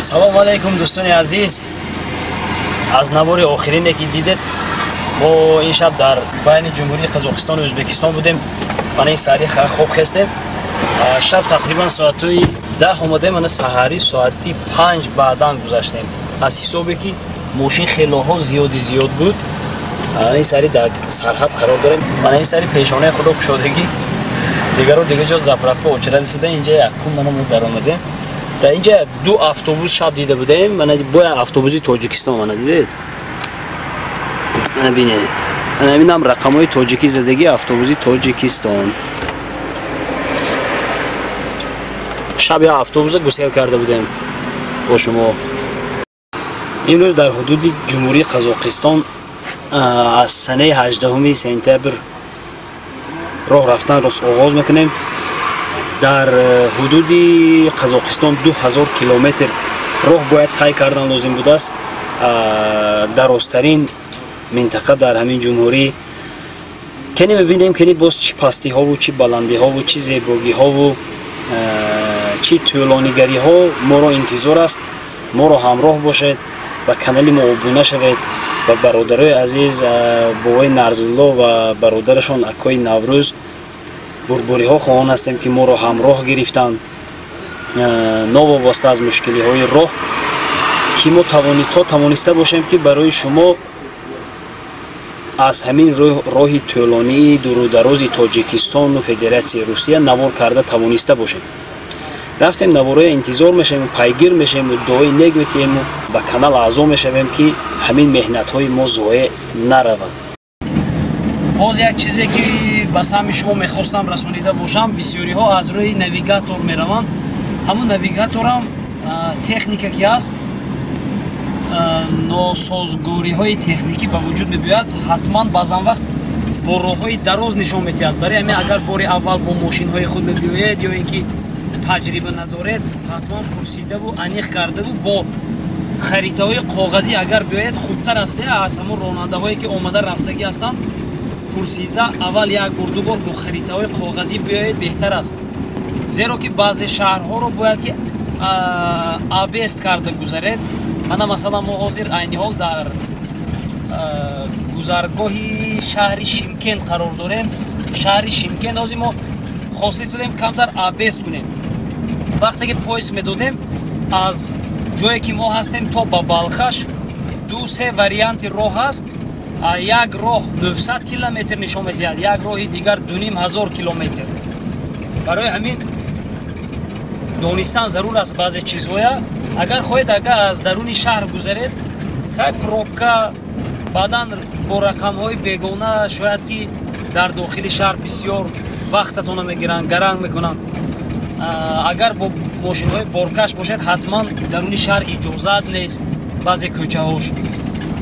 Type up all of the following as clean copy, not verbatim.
салому алайкум дӯстони азиз. аз навори охирине ки дидед мо ин шаб дар байни ҷумҳурии Қазоқистону Ӯзбекистон будем. мана ин сари хоб хестем. шаб тақрибан соатои 10 омадем, мана саҳари соати 5 баъдан гузаштем. аз ҳисобе ки мошин хелоҳо зиёд буд, ин сари дар сарҳад қарор дорем. мана ин сари пешонаи худо кушодагӣ дигаро дига ҷо заправка очила расида. инҷа якум мана мо даромадем. дар инҷа ду автобус шаб дида будем. мана боя автобуси Тоҷикистон мана дидед. мана бинед. мана ҳаминам рақамҳои тоҷикӣ задагӣ автобуси Тоҷикистон. шаб я автобуса гусел карда будем бо шумо. имрӯз дар ҳудуди ҷумҳурии Қазоқистон аз санаи 18 сентябр роҳ рафтанро оғоз мекунем. дар ҳудуди Қазоқистон 2000 километр роҳ бояд тай кардан лозим будааст. дарозтарин минтақа дар ҳамин ҷумҳурӣ. кани мебинем кани боз чӣ пастиҳову чӣ баландиҳову чӣ зебогиҳову чӣ тӯлонигариҳо моро интизор аст. моро ҳамроҳ бошед, ба канали мо обуна шавед. ба бародарои азиз бовои Нарзулло ва бародарашон акои Наврӯз бурбуриҳо хоҳон ҳастем ки моро ҳамроҳ гирифтанд новобаста аз мушкилиҳои роҳ, ки мо тавониста бошем ки барои шумо аз ҳамин роҳи тӯлонии дурударози Тоҷикистону Федератсияи Русия навор карда тавониста бошем. рафтем навороя интизор мешавем, пайгир мешавем, дуои нек метиҳем, ба канал аъзо мешавем ки ҳамин меҳнатҳои мо зоеъ наравад. боз як чизе ки ба сами шумо мехостам расонида бошам, бисёриҳо аз рӯи навигатор мераванд. ҳамун навигаторам техника ки аст, носозгориҳои техникӣ ба вуҷуд мебиёяд. ҳатман баъзан вақт бо роҳҳои дароз нишон метиҳад. барои ҳамин агар бори аввал бо мошинҳои худ мебиёед ё ин ки таҷриба надоред, ҳатман пурсидаву аниқ кардаву бо харитаҳои коғазӣ агар биёед хубтар аст. аз ҳамон ронандаҳое ки омада рафтагӣ ҳастанд, пурсида аввал як бор ду бор бо харитаҳои коғазӣ биёед беҳтар аст. зеро ки баъзе шаҳрҳоро бояд ки абест карда гузаред. мана масалан мо ҳозир айни ҳол дар гузаргоҳи шаҳри Шимкент қарор дорем. шаҳри Шимкент ҳозир мо хосис будем камтар абест кунем. вақте ки пояс медодем аз ҷое ки мо ҳастем то ба Балхаш 2-3 варианти роҳ ҳаст. як роҳ 900 километр нишон медиҳад, як роҳи дигар 2500 километр. барои ҳамин донистан зарур аст баъзе чизҳоя. агар хоҳед агар аз даруни шаҳр гузаред, хай пробка баъдан бо рақамҳои бегона шояд ки дар дохили шаҳр бисёр вақтатона мегиранд, гаранг мекунанд. агар бо мошинҳои боркаш бошед, ҳатман даруни шаҳр иҷозат нест баъзе кӯчаҳош.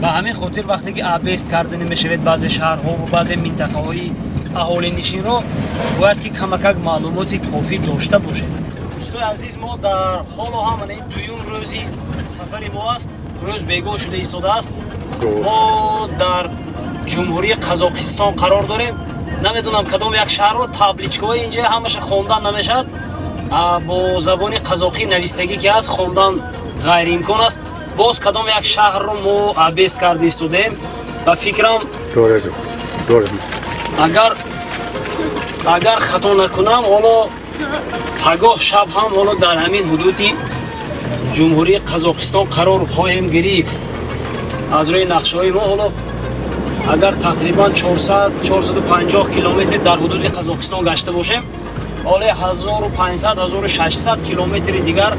ба ҳамин хотир вақте ки абест карда мешавед баъзе шаҳрҳо ва баъзе минтақаҳои аҳолинишинро, бояд ки камакак маълумоти кофӣ дошта бошед. дӯстои азиз, мо дар ҳоло ҳамаи дуюм рӯзи сафари мо аст. рӯз бегоҳ шуда истодааст. мо дар ҷумҳурии Қазоқистон қарор дорем. намедонам кадом як шаҳрро табличкаҳои инҷа ҳамаша хондан намешавад. бо забони қазоқӣ навистагӣ ки аст, хондан ғайриимкон аст. боз кадом як шаҳрро мо абест карда истодем. ба фикрам агар хато накунам, ҳоло пагоҳ шаб ҳам ҳоло дар ҳамин ҳудуди ҷумҳурии Қазоқистон қарор хоҳем гирифт. аз рӯи нақшаҳои мо ҳоло агар тақрибан 400-450 километр дар ҳудуди Қазоқистон гашта бошем, ҳоло 1500-1600 километри дигар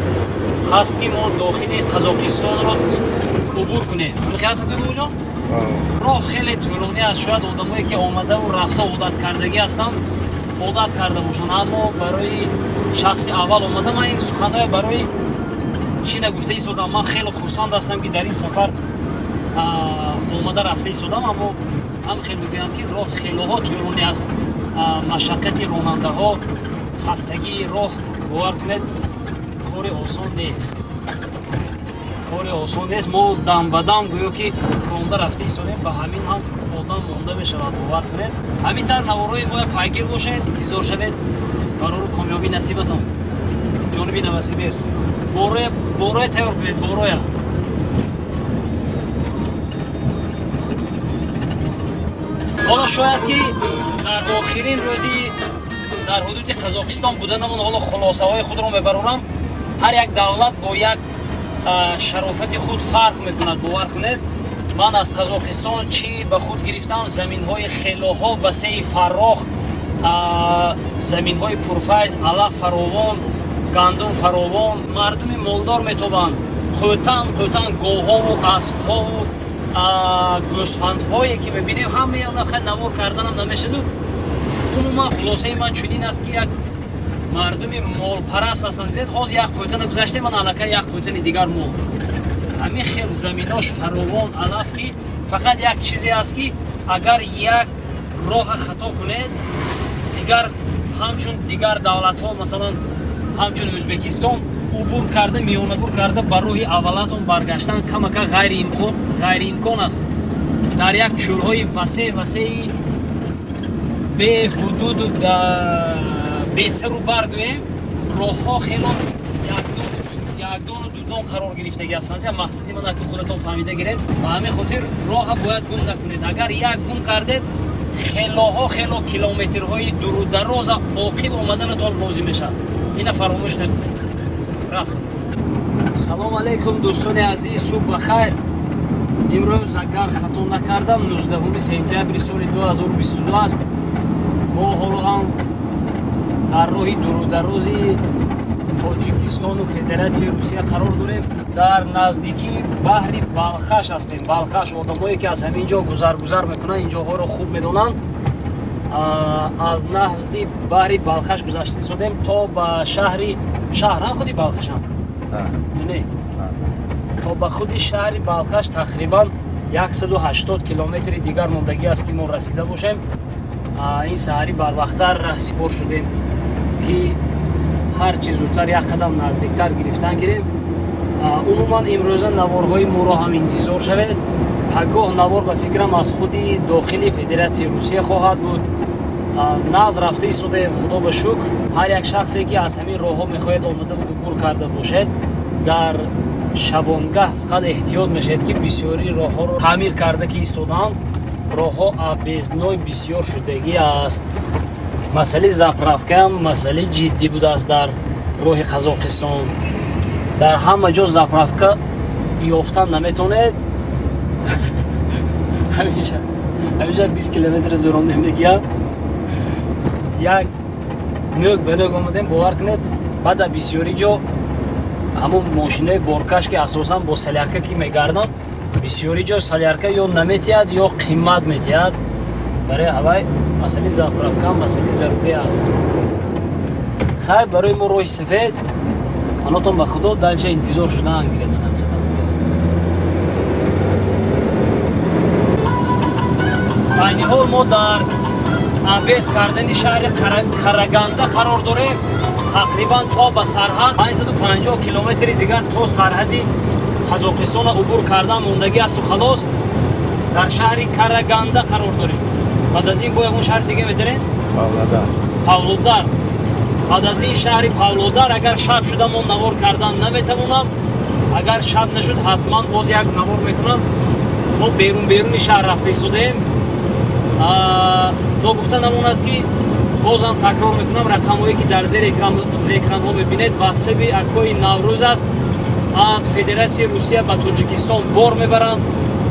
ҳаст ки мо дохили Қазоқистонро убур кунем. роҳ хеле тӯлонӣ аст. шояд одамое ки омадаву рафта одаткардагӣ ҳастанд, одат карда бошанд. аммо барои шахси аввал омада, ман ин суханҳоя барои чӣ нагуфта истодам. ман хеле хурсанд ҳастам ки дар ин сафар омада рафта истодам. аммо ҳам хеле мегӯям ки роҳ хелоҳо тӯлонӣ аст. машаққати ронандаҳо, хастагии роҳ, бовар кунед, кори осон нест. мо дам ба дам гӯё ки ронда рафта истодем, ба ҳамин ҳам одам монда мешавад, бовар кунед. ҳамин тавр наворои бояд пайгир бошед, интизор шавед. барои комёбӣ насибатон. جانب نوسیبرسک. بوروی تیار کنید، بوروی. حالا شاید که در آخرین روزی در حدود قزاقستان بودنمون حالا خلاصه های خود رو میبرم. هر یک دولت با یک شرافت خود فرق میکند. باور کنید من از قزاقستان چی به خود گرفتم زمین های خیلی ها وسیع فراخ، زمین های پرفیض، علف فراوان، گندم فراوان، مردم مالدار میتوبند. قوتن گوه ها و اسب ها و گوسفند هایی که میبینیم همه اینا نوار کردنم نمیشه. عموما خلاصه من چنین است که یک مردم مال پرست هستند. دید حاضر یک قوتن گذشته من علاقه یک قوتن دیگر مال. همین خیلی زمیناش فراوان علف که فقط یک چیزی است که اگر یک راه خطا کنید دیگر همچون دیگر دولت ها مثلا همچون ازبکستان عبور کرده میون عبور کرده بر روی اولاتون برگشتن کمک غیر امکان است. در یک چولهای وسیع به حدود و به سر و برگویم راه ها خیلی یک دون و دو دون قرار گرفتگی هستند. مقصدی من اکنون خودتون فهمیده گیرید و همین خاطر راه باید گم نکنید. اگر یک گم کردید خیلی کیلومترهای دور و دراز عاقب آمدنتان لازم میشه. اینا فراموش نکنید. رفت. سلام علیکم دوستان عزیز، صبح بخیر. امروز اگر خطا نکردم 19 سپتامبر سال 2022 است. ما حالا هم در راه دور و درازی تاجیکستان و فدراسیون روسیه قرار داریم. در نزدیکی بحر بالخش هستیم. بالخش آدمایی که از همینجا گذر میکنن اینجاها رو خوب میدونن. از نزدیک بحر بالخش گذشته شدیم تا به شهر خودی بالخش هم نه تا به خودی شهر بالخش تقریبا 180 کیلومتر دیگر موندگی است که ما رسیده باشیم. این سحری بر وقتتر سپار شدیم که هر چیز زودتر یک قدم نزدیکتر گرفتن گیریم. عموما امروز نوارهای ما را هم انتظار شود. پگاه نوار به فکرم از خودی داخلی فدراسیون روسیه خواهد بود. ناز رفته ایستاده خدا به شکر. هر یک شخصی که از همین راه ها میخواهد آمده و عبور کرده باشد در شبانگاه فقط احتیاط میشد که بسیاری راه ها رو تعمیر کرده که ایستادن. راه ها آبیزنای بسیار شدگی است. مسئله زاپراوکا مسئله جدی بوده است در راه قزاقستان. در همه جا زاپراوکا یافتن نمیتونید. همیشه 20 کیلومتر زور میگم. یک نوک به نوک آمدیم. باور کنید بعد بسیاری جا همون ماشینای بارکش که اساسا با سلیرکا که میگردن بسیاری جا سلیرکا یا نمیتید یا قیمت میتید. برای هوای مسئله زاپراوکا مسئله ضروری است. خیر برای ما راه سفید حالاتون به خدا دلچه انتظار شدن گیرید. این حال ما در آبیز کردن شهر کرگنده قرار داریم. تقریبا تا به سرحد 550 کیلومتر دیگر تا سرحدی قزاقستان عبور کردن موندگی است و خلاص در شهر کرگنده قرار داریم. بعد از این باید اون شهر دیگه میتونیم پاولودار. بعد از این شهر پاولودار اگر شب شده ما نوار کردن نمیتونم. اگر شب نشد حتما باز یک نوار میکنم. ما بیرون شهر رفته ایستادیم. با گفتن نموند که بازم تکرار میکنم رقمایی که در زیر اکران ها میبینید واتساپ اکوی نوروز است. از فدراسیون روسیه به تاجیکستان بار میبرند.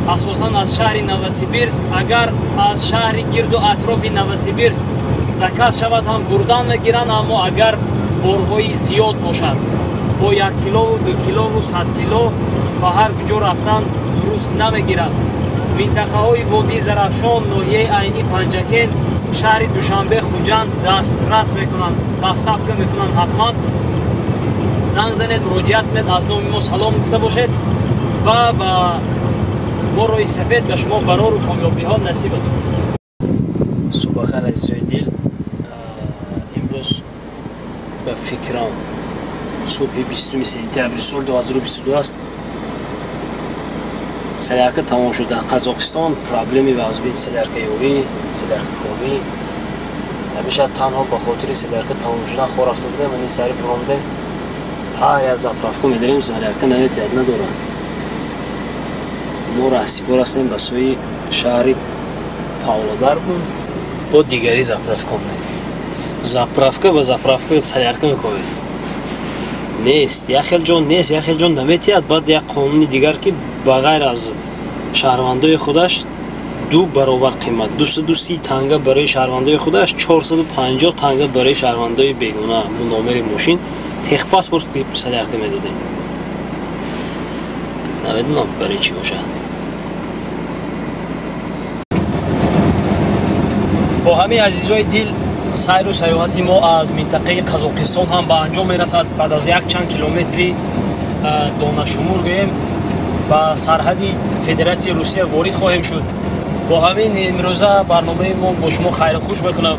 اساسا از شهر نوسیبیرسک. اگر از شهر گرد و اطراف نوسیبیرسک زکات شود هم بردن میگیرند. اما اگر بارهای زیاد باشد با 1 کیلو و 2 کیلو و 100 کیلو با هر کجا رفتن درست نمیگیرد. منطقه های وادی زرافشان، ناحیه عینی پنجکین، شهر دوشنبه خوجند دسترس میکنند. دستافکه میکنند. حتما زنگ زنید مراجعت کنید. از نام ما سلام گفته باشید و با ما روی سفید به شما برار و کامیابی ها نصیبتون. صبح بخیر عزیزای دل. امروز به فکرم صبح 20 سپتامبر سال 2022 است. سلیرکا تمام شد. در قزاقستان پرابلمی واسبین سلیرکا یوی سلیرکا کوبی نمیشه تنها به خاطر سلیرکا تمام شدن خور رفته بودم. من این سری برامده ҳар як заправка медорем, зарядка наветиад надорад. мо раҳсибор ҳастем ба сӯи шаҳри Павлодар бо дигари заправка меем. Заправка ба заправка зарядка мекунем. Нест яхелҷон нест яхелҷон наметиад. Баъд як қонуни дигар ки ба ғайр аз шаҳрвандои худаш 2 баробар қимат 230 танга барои шаҳрвандои худаш, 450 танга барои шаҳрвандои бегуна номери мошин техпаспорт зарядка медодем. Намедонам барои чӣ бошад. бо ҳамаи азизои дил, сайру саёҳати мо аз минтақаи Қазоқистон ҳам ба анҷом мерасад. Баъд аз як чанд километри донашумур гӯем ба сарҳади Федератсияи Русия ворид хоҳем шуд. бо ҳамин имрӯза барномаи мо бо шумо хайру хуш мекунам.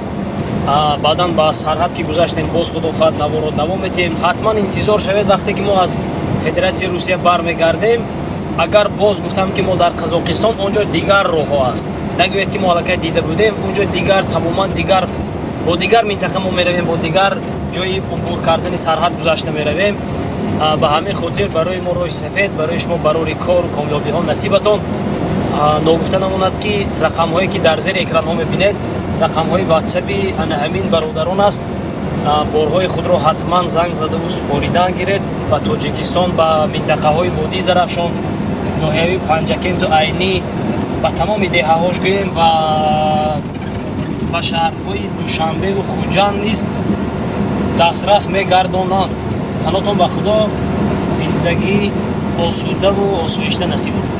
баъдан ба сарҳад ки гузаштем боз худохоҳад наворо давом метиҳем. ҳатман интизор шавед вақте ки мо аз Федератсияи Русия бармегардем. агар боз гуфтам ки мо дар Қазоқистон, онҷо дигар роҳҳо аст. нагӯед ки мо аллакай дида будем. онҷо дигар тамоман дигар бо дигар минтақа мо меравем, бо дигар ҷои убур кардани сарҳад гузашта меравем. ба ҳамин хотир барои мо роҳи сафед, барои шумо барори кору комёбиҳо насибатон. ногуфта намонад ки рақамҳое ки дар зери экранҳо мебинед рақамҳои ватсаби ана ҳамин бародарон аст. борҳои худро ҳатман занг задаву супоридан гиред ба Тоҷикистон, ба минтақаҳои Водии Зарафшон, ноҳияи Панҷакенту Айнӣ, ба тамоми деҳаҳош гӯем ва ба шаҳрҳои Душанбеву Хуҷанд низ дастрас мегардонанд. ҳанотон ба худо зиндагии осудаву осоишта насиб кунад.